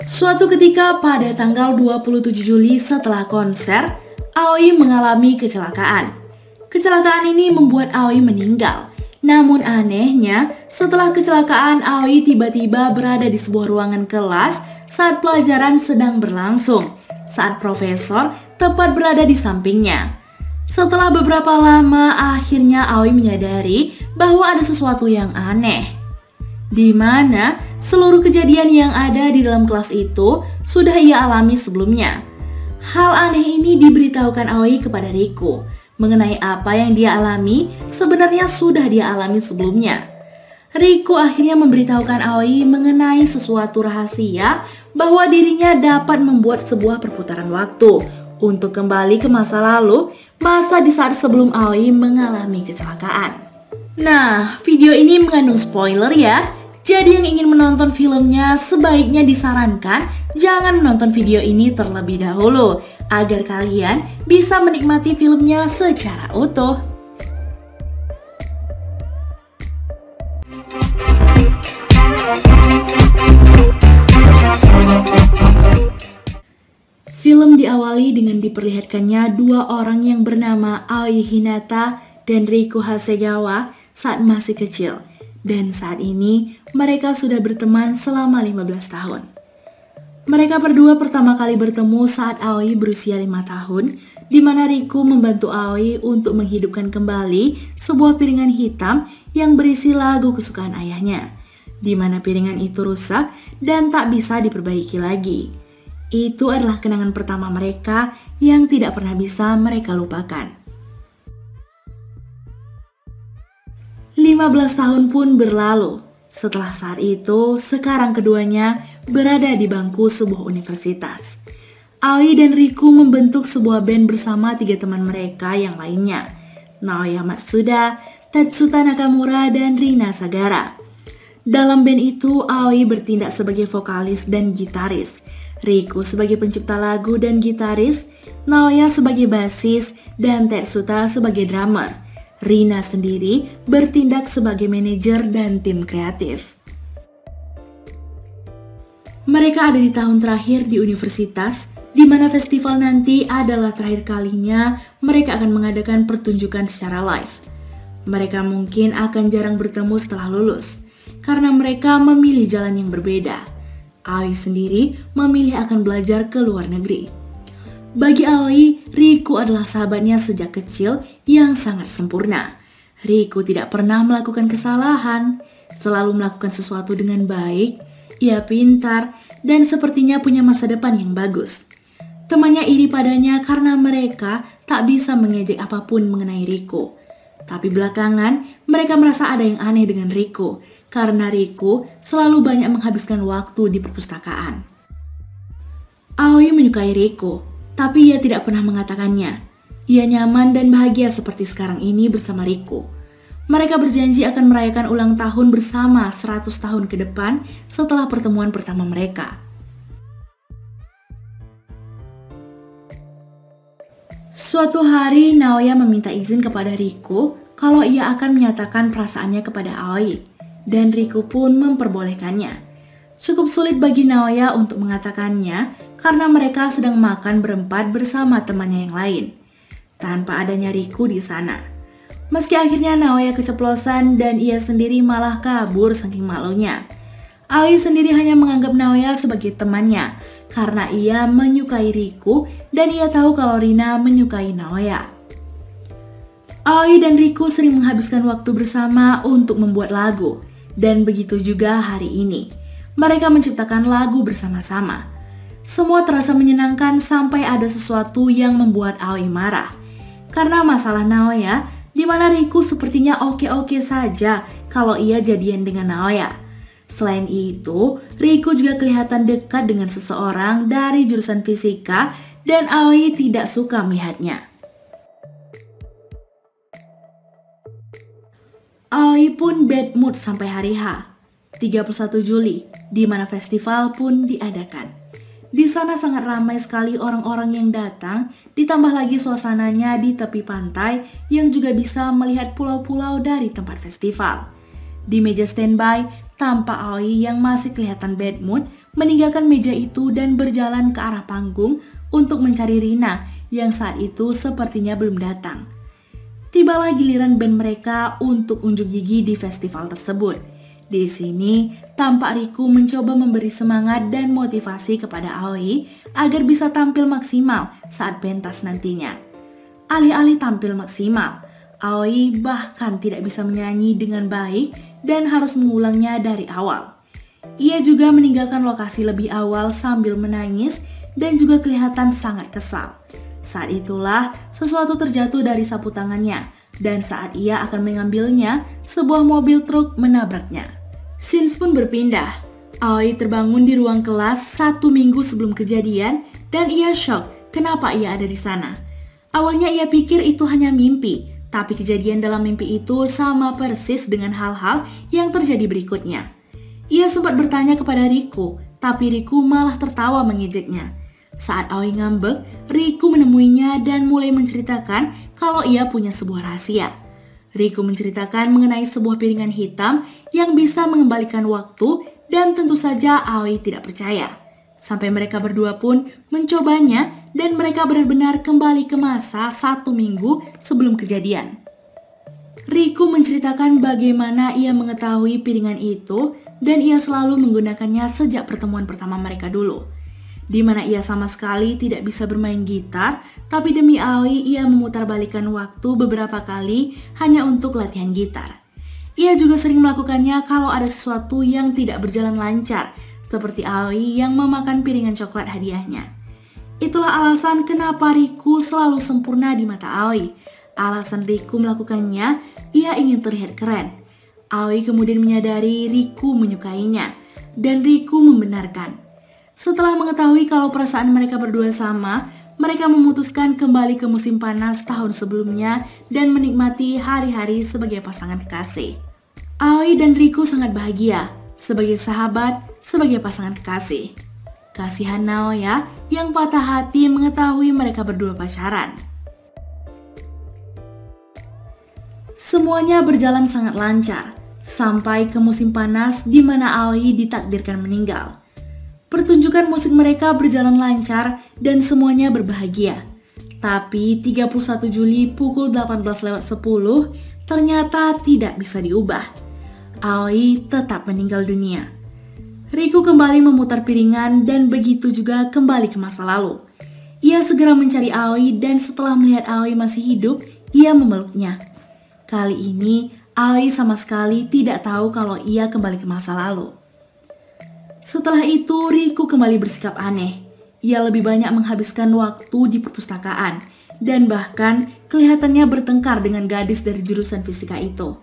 Suatu ketika pada tanggal 27 Juli setelah konser, Aoi mengalami kecelakaan. Kecelakaan ini membuat Aoi meninggal. Namun anehnya, setelah kecelakaan Aoi tiba-tiba berada di sebuah ruangan kelas saat pelajaran sedang berlangsung, saat profesor tepat berada di sampingnya. Setelah beberapa lama, akhirnya Aoi menyadari bahwa ada sesuatu yang aneh, di mana seluruh kejadian yang ada di dalam kelas itu sudah ia alami sebelumnya. Hal aneh ini diberitahukan Aoi kepada Riku. Mengenai apa yang dia alami, sebenarnya sudah dia alami sebelumnya. Riku akhirnya memberitahukan Aoi mengenai sesuatu rahasia bahwa dirinya dapat membuat sebuah perputaran waktu untuk kembali ke masa lalu, masa di saat sebelum Aoi mengalami kecelakaan. Nah, video ini mengandung spoiler ya. Jadi yang ingin menonton filmnya sebaiknya disarankan jangan menonton video ini terlebih dahulu agar kalian bisa menikmati filmnya secara utuh. Film diawali dengan diperlihatkannya dua orang yang bernama Aoi Hinata dan Riku Hasegawa saat masih kecil. Dan saat ini mereka sudah berteman selama 15 tahun. Mereka berdua pertama kali bertemu saat Aoi berusia 5 tahun, di mana Riku membantu Aoi untuk menghidupkan kembali sebuah piringan hitam yang berisi lagu kesukaan ayahnya, di mana piringan itu rusak dan tak bisa diperbaiki lagi. Itu adalah kenangan pertama mereka yang tidak pernah bisa mereka lupakan. 15 tahun pun berlalu. Setelah saat itu, sekarang keduanya berada di bangku sebuah universitas. Aoi dan Riku membentuk sebuah band bersama 3 teman mereka yang lainnya, Naoya Matsuda, Tatsuta Nakamura, dan Rina Sagara. Dalam band itu, Aoi bertindak sebagai vokalis dan gitaris, Riku sebagai pencipta lagu dan gitaris, Naoya sebagai basis, dan Tetsuta sebagai drummer. Rina sendiri bertindak sebagai manajer dan tim kreatif. Mereka ada di tahun terakhir di universitas, di mana festival nanti adalah terakhir kalinya mereka akan mengadakan pertunjukan secara live. Mereka mungkin akan jarang bertemu setelah lulus, karena mereka memilih jalan yang berbeda. Aoi sendiri memilih akan belajar ke luar negeri. Bagi Aoi, Riku adalah sahabatnya sejak kecil yang sangat sempurna. Riku tidak pernah melakukan kesalahan, selalu melakukan sesuatu dengan baik, ia pintar, dan sepertinya punya masa depan yang bagus. Temannya iri padanya karena mereka tak bisa mengejek apapun mengenai Riku. Tapi belakangan, mereka merasa ada yang aneh dengan Riku, karena Riku selalu banyak menghabiskan waktu di perpustakaan. Aoi menyukai Riku, tapi ia tidak pernah mengatakannya. Ia nyaman dan bahagia seperti sekarang ini bersama Riku. Mereka berjanji akan merayakan ulang tahun bersama 100 tahun ke depan setelah pertemuan pertama mereka. Suatu hari, Naoya meminta izin kepada Riku kalau ia akan menyatakan perasaannya kepada Aoi, dan Riku pun memperbolehkannya. Cukup sulit bagi Naoya untuk mengatakannya karena mereka sedang makan berempat bersama temannya yang lain, tanpa adanya Riku di sana. Meski akhirnya Naoya keceplosan dan ia sendiri malah kabur saking malunya. Aoi sendiri hanya menganggap Naoya sebagai temannya karena ia menyukai Riku dan ia tahu kalau Rina menyukai Naoya. Aoi dan Riku sering menghabiskan waktu bersama untuk membuat lagu, dan begitu juga hari ini. Mereka menciptakan lagu bersama-sama. Semua terasa menyenangkan sampai ada sesuatu yang membuat Aoi marah. Karena masalah Naoya, di mana Riku sepertinya oke-oke saja kalau ia jadian dengan Naoya. Selain itu, Riku juga kelihatan dekat dengan seseorang dari jurusan fisika dan Aoi tidak suka melihatnya. Aoi pun bad mood sampai hari H, 31 Juli, di mana festival pun diadakan. Di sana sangat ramai sekali orang-orang yang datang, ditambah lagi suasananya di tepi pantai yang juga bisa melihat pulau-pulau dari tempat festival. Di meja standby, tampak Aoi yang masih kelihatan bad mood meninggalkan meja itu dan berjalan ke arah panggung untuk mencari Rina yang saat itu sepertinya belum datang. Tibalah giliran band mereka untuk unjuk gigi di festival tersebut. Di sini, tampak Riku mencoba memberi semangat dan motivasi kepada Aoi agar bisa tampil maksimal saat pentas nantinya. Alih-alih tampil maksimal, Aoi bahkan tidak bisa menyanyi dengan baik dan harus mengulangnya dari awal. Ia juga meninggalkan lokasi lebih awal sambil menangis dan juga kelihatan sangat kesal. Saat itulah sesuatu terjatuh dari sapu tangannya dan saat ia akan mengambilnya, sebuah mobil truk menabraknya. Scenes pun berpindah. Aoi terbangun di ruang kelas 1 minggu sebelum kejadian dan ia shock kenapa ia ada di sana. Awalnya ia pikir itu hanya mimpi, tapi kejadian dalam mimpi itu sama persis dengan hal-hal yang terjadi berikutnya. Ia sempat bertanya kepada Riku, tapi Riku malah tertawa mengejeknya. Saat Aoi ngambek, Riku menemuinya dan mulai menceritakan kalau ia punya sebuah rahasia. Riku menceritakan mengenai sebuah piringan hitam yang bisa mengembalikan waktu dan tentu saja Aoi tidak percaya. Sampai mereka berdua pun mencobanya dan mereka benar-benar kembali ke masa 1 minggu sebelum kejadian. Riku menceritakan bagaimana ia mengetahui piringan itu dan ia selalu menggunakannya sejak pertemuan pertama mereka dulu. Di mana ia sama sekali tidak bisa bermain gitar, tapi demi Aoi ia memutarbalikkan waktu beberapa kali hanya untuk latihan gitar. Ia juga sering melakukannya kalau ada sesuatu yang tidak berjalan lancar, seperti Aoi yang memakan piringan coklat hadiahnya. Itulah alasan kenapa Riku selalu sempurna di mata Aoi. Alasan Riku melakukannya, ia ingin terlihat keren. Aoi kemudian menyadari Riku menyukainya, dan Riku membenarkan. Setelah mengetahui kalau perasaan mereka berdua sama, mereka memutuskan kembali ke musim panas tahun sebelumnya dan menikmati hari-hari sebagai pasangan kekasih. Aoi dan Riku sangat bahagia, sebagai sahabat, sebagai pasangan kekasih. Kasihan Naoya yang patah hati mengetahui mereka berdua pacaran. Semuanya berjalan sangat lancar, sampai ke musim panas di mana Aoi ditakdirkan meninggal. Pertunjukan musik mereka berjalan lancar dan semuanya berbahagia. Tapi 31 Juli pukul 18.10 ternyata tidak bisa diubah. Aoi tetap meninggal dunia. Riku kembali memutar piringan dan begitu juga kembali ke masa lalu. Ia segera mencari Aoi dan setelah melihat Aoi masih hidup, ia memeluknya. Kali ini Aoi sama sekali tidak tahu kalau ia kembali ke masa lalu. Setelah itu, Riku kembali bersikap aneh. Ia lebih banyak menghabiskan waktu di perpustakaan dan bahkan kelihatannya bertengkar dengan gadis dari jurusan fisika itu.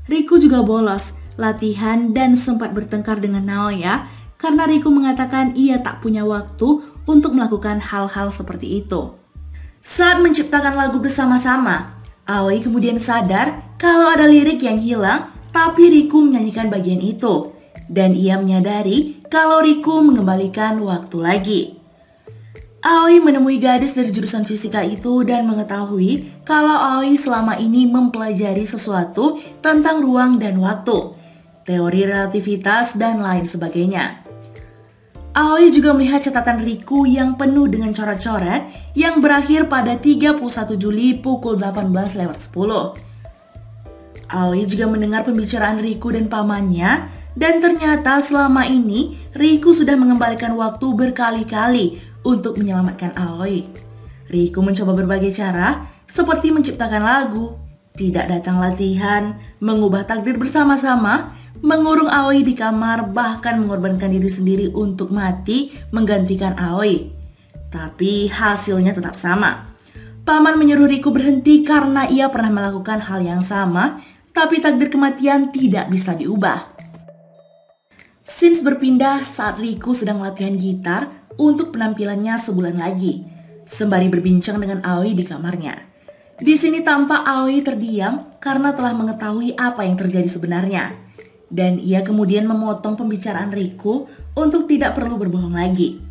Riku juga bolos, latihan dan sempat bertengkar dengan Naoya karena Riku mengatakan ia tak punya waktu untuk melakukan hal-hal seperti itu. Saat menciptakan lagu bersama-sama, Aoi kemudian sadar kalau ada lirik yang hilang tapi Riku menyanyikan bagian itu. Dan ia menyadari kalau Riku mengembalikan waktu lagi. Aoi menemui gadis dari jurusan fisika itu dan mengetahui kalau Aoi selama ini mempelajari sesuatu tentang ruang dan waktu, teori relativitas dan lain sebagainya. Aoi juga melihat catatan Riku yang penuh dengan coret-coret yang berakhir pada 31 Juli pukul 18.10. Aoi juga mendengar pembicaraan Riku dan pamannya. Dan ternyata selama ini Riku sudah mengembalikan waktu berkali-kali untuk menyelamatkan Aoi. Riku mencoba berbagai cara seperti menciptakan lagu, tidak datang latihan, mengubah takdir bersama-sama, mengurung Aoi di kamar, bahkan mengorbankan diri sendiri untuk mati menggantikan Aoi. Tapi hasilnya tetap sama. Paman menyuruh Riku berhenti karena ia pernah melakukan hal yang sama, tapi takdir kematian tidak bisa diubah. Scenes berpindah saat Riku sedang latihan gitar untuk penampilannya sebulan lagi, sembari berbincang dengan Aoi di kamarnya. Di sini tampak Aoi terdiam karena telah mengetahui apa yang terjadi sebenarnya. Dan ia kemudian memotong pembicaraan Riku untuk tidak perlu berbohong lagi.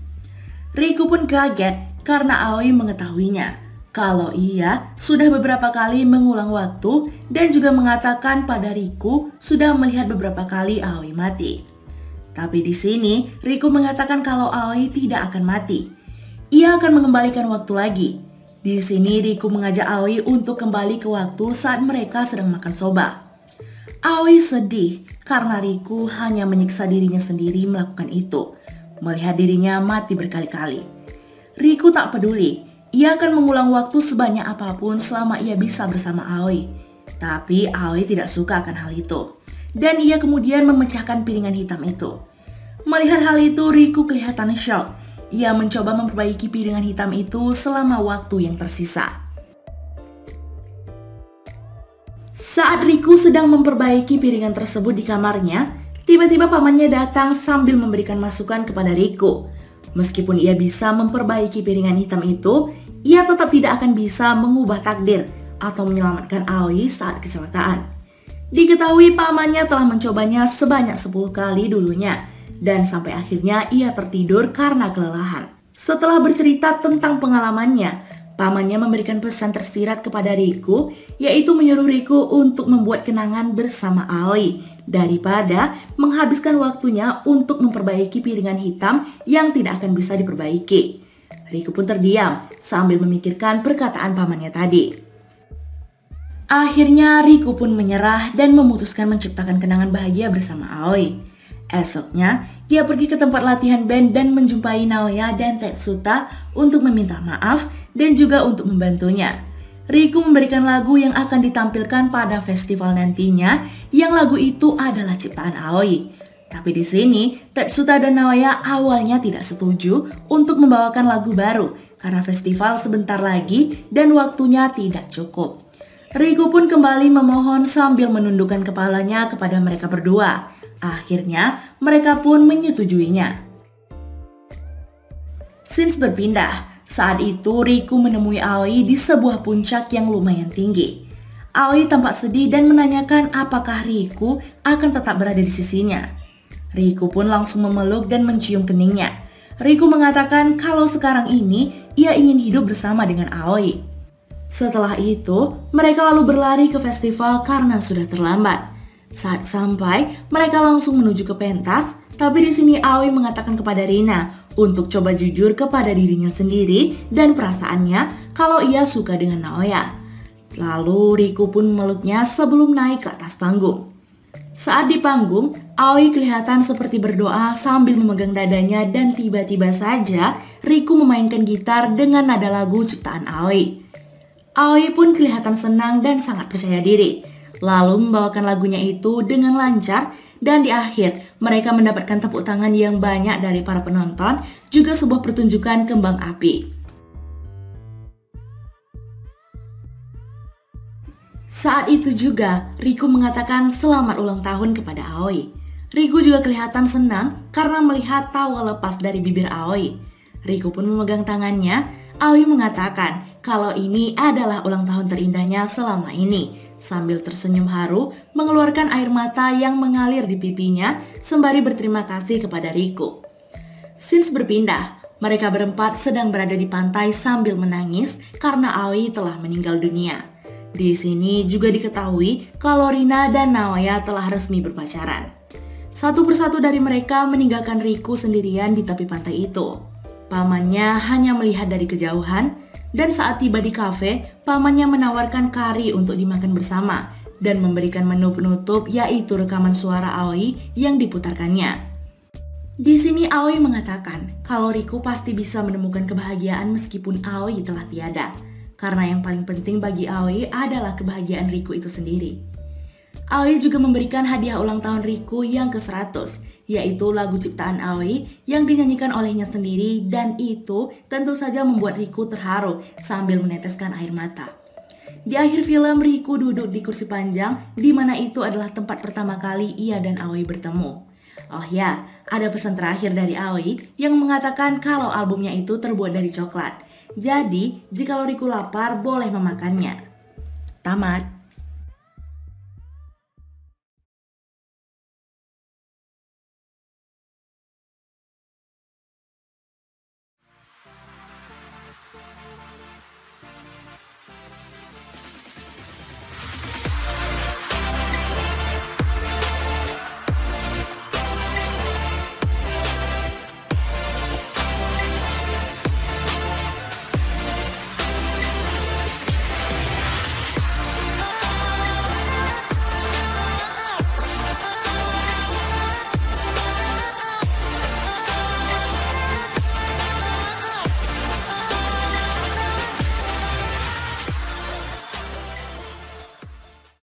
Riku pun kaget karena Aoi mengetahuinya kalau ia sudah beberapa kali mengulang waktu dan juga mengatakan pada Riku sudah melihat beberapa kali Aoi mati. Tapi di sini, Riku mengatakan kalau Aoi tidak akan mati. Ia akan mengembalikan waktu lagi. Di sini Riku mengajak Aoi untuk kembali ke waktu saat mereka sedang makan soba. Aoi sedih karena Riku hanya menyiksa dirinya sendiri melakukan itu, melihat dirinya mati berkali-kali. Riku tak peduli, ia akan mengulang waktu sebanyak apapun selama ia bisa bersama Aoi. Tapi Aoi tidak suka akan hal itu, dan ia kemudian memecahkan piringan hitam itu. Melihat hal itu, Riku kelihatan shock. Ia mencoba memperbaiki piringan hitam itu selama waktu yang tersisa. Saat Riku sedang memperbaiki piringan tersebut di kamarnya, tiba-tiba pamannya datang sambil memberikan masukan kepada Riku. Meskipun ia bisa memperbaiki piringan hitam itu, ia tetap tidak akan bisa mengubah takdir atau menyelamatkan Aoi saat kecelakaan. Diketahui pamannya telah mencobanya sebanyak 10 kali dulunya, dan sampai akhirnya ia tertidur karena kelelahan. Setelah bercerita tentang pengalamannya, pamannya memberikan pesan tersirat kepada Riku, yaitu menyuruh Riku untuk membuat kenangan bersama Aoi daripada menghabiskan waktunya untuk memperbaiki piringan hitam yang tidak akan bisa diperbaiki. Riku pun terdiam sambil memikirkan perkataan pamannya tadi. Akhirnya Riku pun menyerah dan memutuskan menciptakan kenangan bahagia bersama Aoi. Esoknya, ia pergi ke tempat latihan band dan menjumpai Naoya dan Tetsuta untuk meminta maaf dan juga untuk membantunya. Riku memberikan lagu yang akan ditampilkan pada festival nantinya, yang lagu itu adalah ciptaan Aoi. Tapi di sini, Tetsuta dan Naoya awalnya tidak setuju untuk membawakan lagu baru karena festival sebentar lagi dan waktunya tidak cukup. Riku pun kembali memohon sambil menundukkan kepalanya kepada mereka berdua. Akhirnya, mereka pun menyetujuinya. Scenes berpindah. Saat itu, Riku menemui Aoi di sebuah puncak yang lumayan tinggi. Aoi tampak sedih dan menanyakan apakah Riku akan tetap berada di sisinya. Riku pun langsung memeluk dan mencium keningnya. Riku mengatakan kalau sekarang ini ia ingin hidup bersama dengan Aoi. Setelah itu, mereka lalu berlari ke festival karena sudah terlambat. Saat sampai, mereka langsung menuju ke pentas, tapi di sini Aoi mengatakan kepada Rina untuk coba jujur kepada dirinya sendiri dan perasaannya kalau ia suka dengan Naoya. Lalu Riku pun memeluknya sebelum naik ke atas panggung. Saat di panggung, Aoi kelihatan seperti berdoa sambil memegang dadanya dan tiba-tiba saja Riku memainkan gitar dengan nada lagu ciptaan Aoi. Aoi pun kelihatan senang dan sangat percaya diri. Lalu membawakan lagunya itu dengan lancar dan di akhir mereka mendapatkan tepuk tangan yang banyak dari para penonton, juga sebuah pertunjukan kembang api. Saat itu juga Riku mengatakan selamat ulang tahun kepada Aoi. Riku juga kelihatan senang karena melihat tawa lepas dari bibir Aoi. Riku pun memegang tangannya. Aoi mengatakan kalau ini adalah ulang tahun terindahnya selama ini. Sambil tersenyum haru, mengeluarkan air mata yang mengalir di pipinya sembari berterima kasih kepada Riku. Scenes berpindah, mereka berempat sedang berada di pantai sambil menangis karena Aoi telah meninggal dunia. Di sini juga diketahui kalau Rina dan Naoya telah resmi berpacaran. Satu persatu dari mereka meninggalkan Riku sendirian di tepi pantai itu. Pamannya hanya melihat dari kejauhan. Dan saat tiba di kafe, pamannya menawarkan kari untuk dimakan bersama dan memberikan menu penutup yaitu rekaman suara Aoi yang diputarkannya. Di sini Aoi mengatakan kalau Riku pasti bisa menemukan kebahagiaan meskipun Aoi telah tiada. Karena yang paling penting bagi Aoi adalah kebahagiaan Riku itu sendiri. Aoi juga memberikan hadiah ulang tahun Riku yang ke-100, yaitu lagu ciptaan Aoi yang dinyanyikan olehnya sendiri, dan itu tentu saja membuat Riku terharu sambil meneteskan air mata. Di akhir film, Riku duduk di kursi panjang di mana itu adalah tempat pertama kali ia dan Aoi bertemu. Oh ya, ada pesan terakhir dari Aoi yang mengatakan kalau albumnya itu terbuat dari coklat. Jadi, jika Riku lapar boleh memakannya. Tamat.